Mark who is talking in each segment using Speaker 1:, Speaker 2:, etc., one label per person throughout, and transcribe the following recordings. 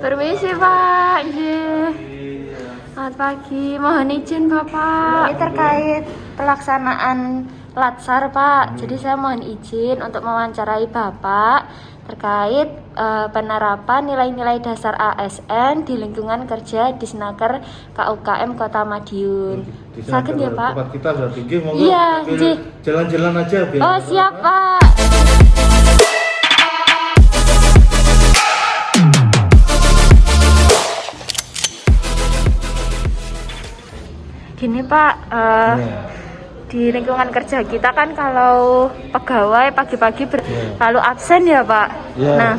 Speaker 1: Permisi Pak, selamat pagi, mohon izin Bapak. Ini terkait pelaksanaan Latsar Pak. Jadi saya mohon izin untuk mewawancarai Bapak terkait penerapan nilai-nilai dasar ASN di lingkungan kerja Disnaker KUKM Kota Madiun. Sakit ya Pak?
Speaker 2: Tempat kita sudah tinggi, mau
Speaker 1: iya,
Speaker 2: jalan-jalan aja biar.
Speaker 1: Oh siap Pak. Gini Pak, di lingkungan kerja kita kan kalau pegawai pagi-pagi lalu absen ya Pak.
Speaker 2: Nah,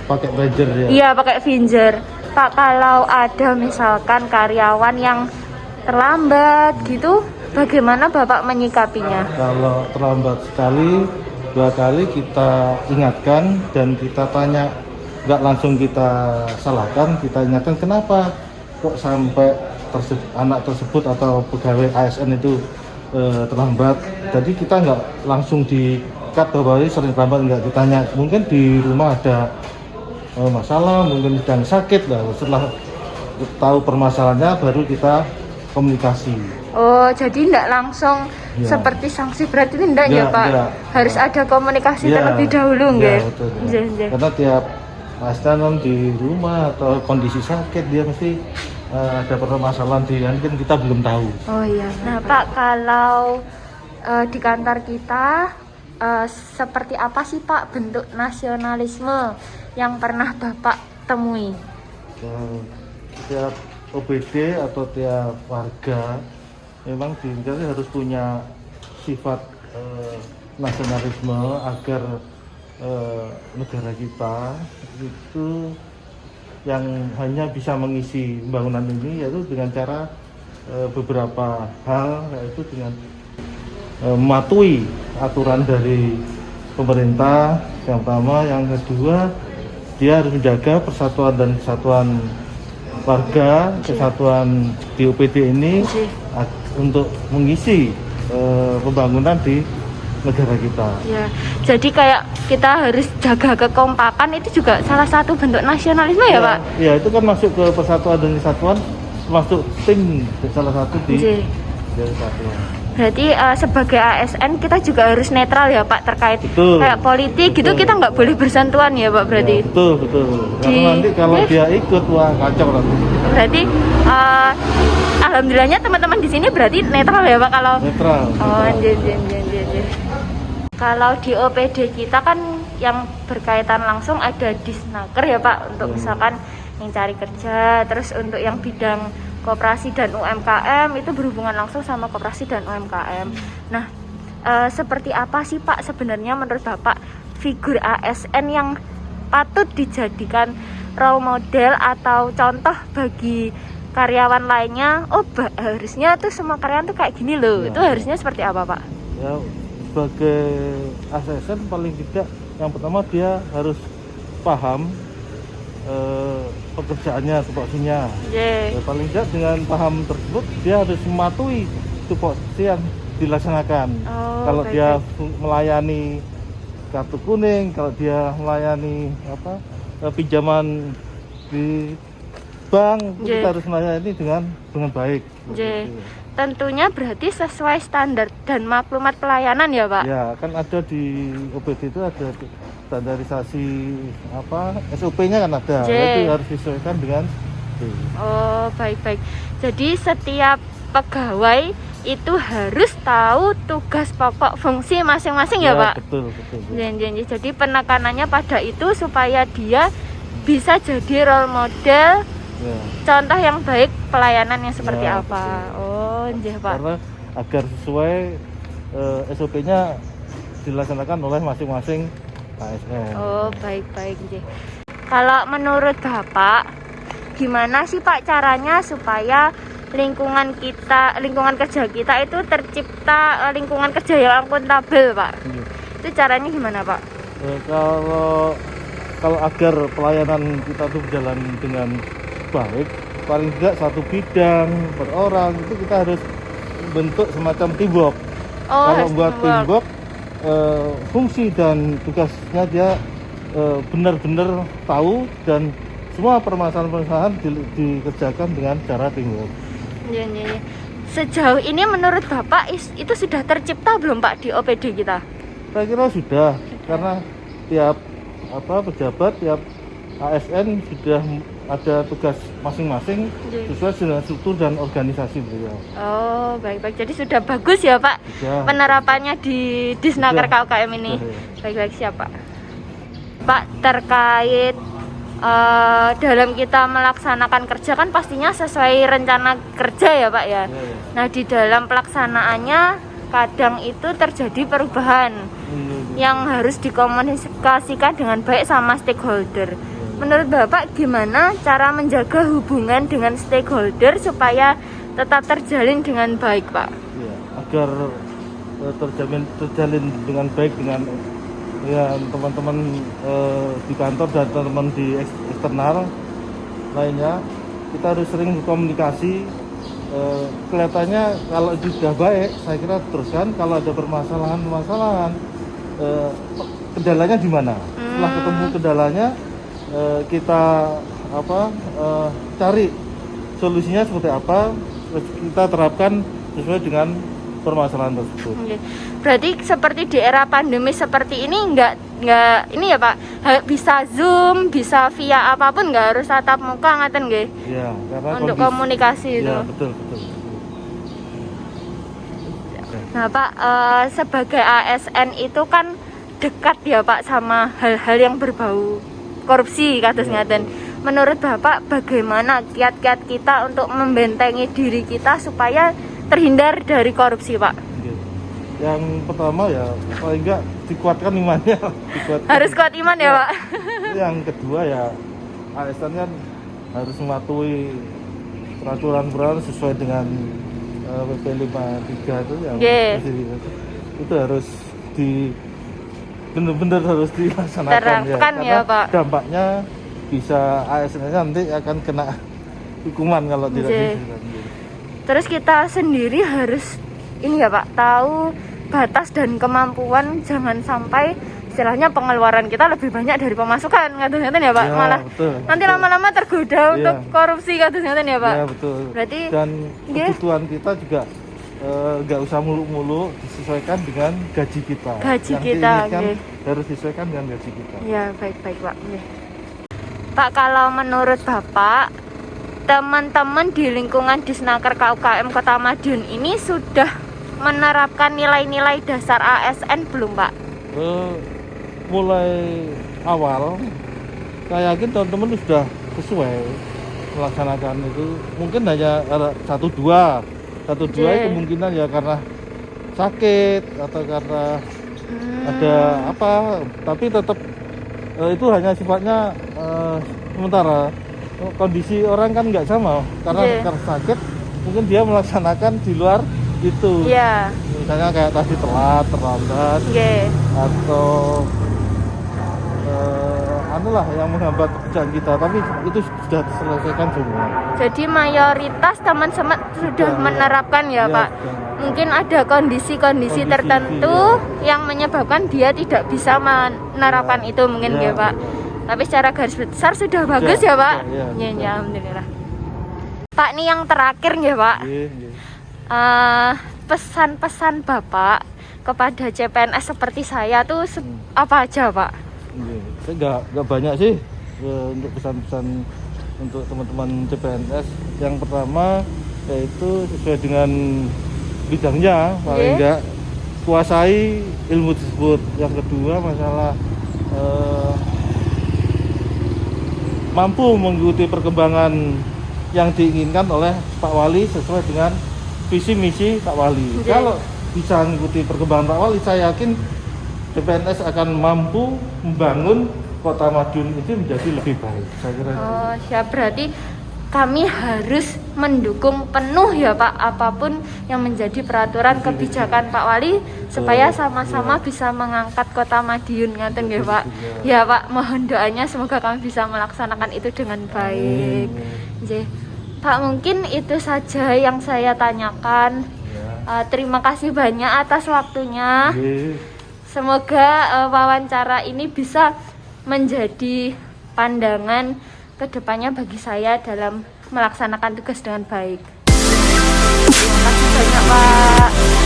Speaker 2: pakai badger ya.
Speaker 1: Iya pakai finger. Pak, kalau ada misalkan karyawan yang terlambat gitu, bagaimana Bapak menyikapinya?
Speaker 2: Kalau terlambat sekali, 2 kali kita ingatkan dan kita tanya, nggak langsung kita salahkan, kita ingatkan kenapa kok sampai anak tersebut atau pegawai ASN itu terlambat. Jadi kita nggak langsung di-cut bahwa ini sering terlambat, nggak ditanya. Mungkin di rumah ada masalah, mungkin sedang sakit lah. Setelah tahu permasalahannya baru kita komunikasi.
Speaker 1: Oh, jadi tidak langsung seperti sanksi berat itu tidak ya Pak?
Speaker 2: Enggak.
Speaker 1: Harus ada komunikasi terlebih dahulu nggak?
Speaker 2: Karena tiap ASN di rumah atau kondisi sakit dia mesti ada permasalahan kan kita belum tahu.
Speaker 1: Oh iya. Nah Pak, kalau di kantor kita seperti apa sih Pak bentuk nasionalisme yang pernah Bapak temui?
Speaker 2: Tiap OBD atau tiap warga memang harus punya sifat nasionalisme agar negara kita itu yang hanya bisa mengisi pembangunan ini yaitu dengan cara beberapa hal, yaitu dengan mematuhi aturan dari pemerintah yang pertama, yang kedua dia harus menjaga persatuan dan kesatuan warga, kesatuan di OPD ini untuk mengisi pembangunan di negara kita.
Speaker 1: Ya, jadi kayak kita harus jaga kekompakan, itu juga salah satu bentuk nasionalisme ya Pak?
Speaker 2: Ya, itu kan masuk ke persatuan dan kesatuan, masuk tim salah satu di kesatuan.
Speaker 1: Berarti sebagai ASN kita juga harus netral ya Pak terkait kayak politik gitu, kita nggak boleh bersentuhan ya Pak berarti?
Speaker 2: Ya, betul. Karena nanti kalau dia ikut, wah kacau nanti.
Speaker 1: Berarti alhamdulillahnya teman-teman di sini berarti netral ya Pak kalau?
Speaker 2: Netral.
Speaker 1: Oh, Kalau di OPD kita kan yang berkaitan langsung ada Disnaker ya Pak, untuk misalkan yang cari kerja, terus untuk yang bidang koperasi dan UMKM itu berhubungan langsung sama koperasi dan UMKM. Nah, seperti apa sih Pak sebenarnya menurut Bapak figur ASN yang patut dijadikan role model atau contoh bagi karyawan lainnya? Oh, harusnya tuh semua karyawan tuh kayak gini loh. Itu harusnya seperti apa Pak?
Speaker 2: Ya, sebagai ASN paling tidak yang pertama dia harus paham pekerjaannya, tupoksinya. Ya, paling tidak dengan paham tersebut dia harus mematuhi tupoksi yang dilaksanakan. Kalau dia melayani kartu kuning, kalau dia melayani pinjaman di bank, kita harus melayani dengan baik.
Speaker 1: Tentunya berarti sesuai standar dan maklumat pelayanan ya Pak? Ya,
Speaker 2: kan ada di OPD itu ada standarisasi SOP-nya kan ada. Itu harus disesuaikan dengan
Speaker 1: Oh, baik. Jadi setiap pegawai itu harus tahu tugas pokok fungsi masing-masing ya Pak?
Speaker 2: Betul.
Speaker 1: Jadi penekanannya pada itu supaya dia bisa jadi role model, contoh yang baik pelayanan yang seperti apa. Betul. Oh, Pak.
Speaker 2: Karena agar sesuai SOP-nya dilaksanakan oleh masing-masing ASN.
Speaker 1: Oh, baik. Kalau menurut Bapak, gimana sih Pak caranya supaya lingkungan kerja kita itu tercipta lingkungan kerja yang akuntabel Pak? Itu caranya gimana Pak?
Speaker 2: Kalau agar pelayanan kita itu berjalan dengan baik, paling tidak satu bidang per orang itu kita harus bentuk semacam teamwork. Kalau buat teamwork, fungsi dan tugasnya dia benar-benar tahu dan semua permasalahan-permasalahan dikerjakan dengan cara teamwork.
Speaker 1: Iya, iya, iya. Sejauh ini menurut Bapak itu sudah tercipta belum Pak di OPD kita?
Speaker 2: Saya kira sudah, karena tiap pejabat, tiap ASN sudah ada tugas masing-masing sesuai dengan struktur dan organisasi beliau.
Speaker 1: Oh, baik-baik. Jadi sudah bagus ya Pak penerapannya di Disnaker KUKM ini. Baik-baik, siapa? Pak, terkait dalam kita melaksanakan kerja kan pastinya sesuai rencana kerja ya Pak ya. Nah, di dalam pelaksanaannya kadang itu terjadi perubahan yang harus dikomunikasikan dengan baik sama stakeholder. Menurut Bapak gimana cara menjaga hubungan dengan stakeholder supaya tetap terjalin dengan baik, Pak?
Speaker 2: Ya, agar terjalin dengan baik dengan teman-teman di kantor dan teman-teman di eksternal lainnya, kita harus sering berkomunikasi. Kelihatannya kalau itu sudah baik, saya kira teruskan. Kalau ada permasalahan kendalanya di mana? Setelah ketemu kendalanya, kita cari solusinya seperti apa, terus kita terapkan sesuai dengan permasalahan tersebut.
Speaker 1: Berarti seperti di era pandemi seperti ini nggak ini ya Pak, bisa Zoom, bisa via apapun, nggak harus tatap muka ngaten nggih?
Speaker 2: Iya, karena
Speaker 1: untuk komunikasi itu.
Speaker 2: Iya, betul.
Speaker 1: Nah Pak, sebagai ASN itu kan dekat ya Pak sama hal-hal yang berbau korupsi kados ngaten. Menurut Bapak bagaimana kiat-kiat kita untuk membentengi diri kita supaya terhindar dari korupsi, Pak?
Speaker 2: Yang pertama ya paling enggak dikuatkan imannya.
Speaker 1: Harus kuat iman ya, Pak.
Speaker 2: Yang kedua ya ASN kan harus mematuhi peraturan sesuai dengan PP 53 itu yang itu harus benar-benar harus dilaksanakan ya, karena
Speaker 1: ya, Pak.
Speaker 2: Dampaknya bisa ASN-nya nanti akan kena hukuman kalau tidak dilaksanakan.
Speaker 1: Terus kita sendiri harus ini ya Pak, tahu batas dan kemampuan, jangan sampai istilahnya pengeluaran kita lebih banyak dari pemasukan, ngaten ya Pak. Malah
Speaker 2: betul,
Speaker 1: nanti lama-lama tergoda untuk korupsi, ngaten ya Pak.
Speaker 2: Iya betul.
Speaker 1: Berarti
Speaker 2: dan kebutuhan kita juga nggak usah muluk-muluk, disesuaikan dengan gaji kita.
Speaker 1: Gaji kita
Speaker 2: harus disesuaikan dengan gaji kita.
Speaker 1: Ya baik-baik Pak. Pak, kalau menurut Bapak, teman-teman di lingkungan Disnaker KUKM Kota Madiun ini sudah menerapkan nilai-nilai dasar ASN belum Pak?
Speaker 2: Mulai awal, saya yakin teman-teman sudah sesuai melaksanakan itu. Mungkin hanya satu dua kemungkinan ya karena sakit atau karena ada apa, tapi tetap itu hanya sifatnya sementara. Kondisi orang kan nggak sama, karena sakit mungkin dia melaksanakan di luar itu. Misalnya kayak tadi telat, terlambat, atau anulah yang menghambat pekerjaan kita, tapi itu sudah diselesaikan semua.
Speaker 1: Jadi mayoritas teman-teman sudah menerapkan ya Pak. Mungkin ada kondisi tertentu yang menyebabkan dia tidak bisa menerapkan itu mungkin ya Pak. Tapi secara garis besar sudah bagus ya Pak. Ya, alhamdulillah. Pak, ini yang terakhir ya Pak. Pesan-pesan Bapak kepada CPNS seperti saya tuh apa aja Pak?
Speaker 2: Saya nggak banyak sih untuk pesan-pesan untuk teman-teman CPNS. Yang pertama yaitu sesuai dengan bidangnya, paling nggak kuasai ilmu tersebut. Yang kedua masalah mampu mengikuti perkembangan yang diinginkan oleh Pak Wali sesuai dengan visi misi Pak Wali. Kalau bisa mengikuti perkembangan Pak Wali, saya yakin CPNS akan mampu membangun Kota Madiun itu menjadi lebih baik. Saya kira.
Speaker 1: Oh, siap. Berarti kami harus mendukung penuh ya Pak apapun yang menjadi peraturan kebijakan Pak Wali supaya sama-sama bisa mengangkat Kota Madiun, ngaten nggih Pak. Ya Pak, mohon doanya semoga kami bisa melaksanakan itu dengan baik. Pak, mungkin itu saja yang saya tanyakan. Terima kasih banyak atas waktunya. Semoga wawancara ini bisa menjadi pandangan kedepannya bagi saya dalam melaksanakan tugas dengan baik. Terima kasih banyak Pak.